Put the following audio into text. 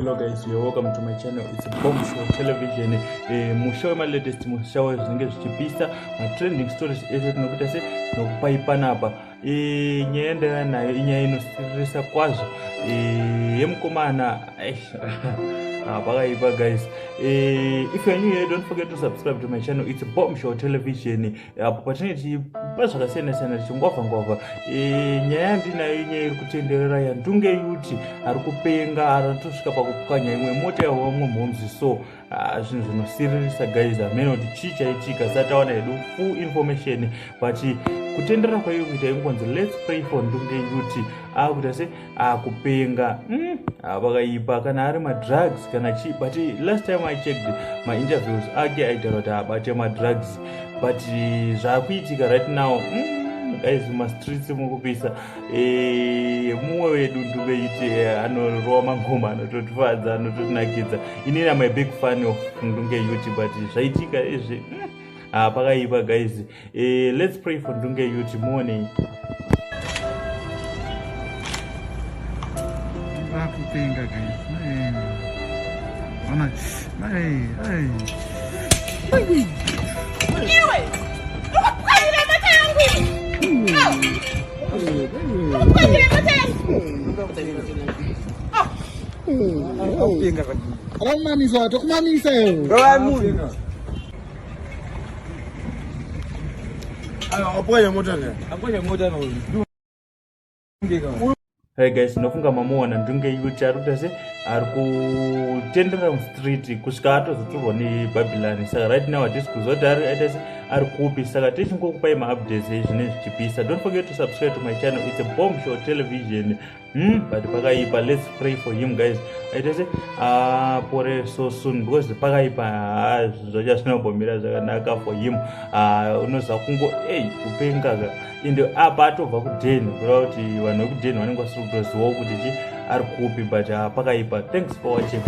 Hello guys, you're welcome to my channel. It's a Bomb Show Television. Mushow my latest mushow zvinenge zvichipisa trending stories ese tinokuita se nokupaipanapa. Nyaya yandava nayo inyaya inosirisa kwazvo yemukomana pakaipa guys. If you're new here, don't forget to subscribe to my channel. It's a Bomb Show Television. Apo patinoti pazvakasiyana-siyana tichingwavha-ngwavha. Nyaya yandinayo inyaya iri kutenderera yaNdunge Youth ari kupenga aratosvika pakupwanya imwe mota yavamwe mhomzi. So zvinhu zvinosiririsa guys. Hamene kuti chii chaitika satawana hedu full information, but kutenderera kwairi kuita ingonzi let's pray for Ndunge Youth akuita se akupenga pakaipa kana ari madrugs kana chii. But last time I checked my interviews ake aitaura kuti abate madrugs, but zvaakuitika right now guys mastreets mukupisa. Mumwe wedu Ndunge Youth anorova mangoma anototifadza anototinakidza. Inini am a big fan of Ndunge Youth, but zvaitika izvi pakaipa guys. Let's pray for Ndunge Youth. Morning. Kupenga guys. Hey guys, nofunga mamuona Ndunge Youth ari kuita se ari kutendera mustreet kusvika atozotorwa neBhabhilani. Saka right now hatisi kuziva kuti aita se ari kupi. Saka tichingokupai maupdates ezvinenge zvichipisa. Don't forget to subscribe to my channel. It's a Bomb Show Television. But pakaipa, let's pray for him guys. Aita se pore so soon because pakaipa zvachazvinombomira zvakanaka for him. Unoziva kungo kupenga ende apa atobva kudheni kureva kuti vanhu vekudheni vanenge vasiri kutozivawo kuti chi ari kupi, but pakaipa. Thanks for watching.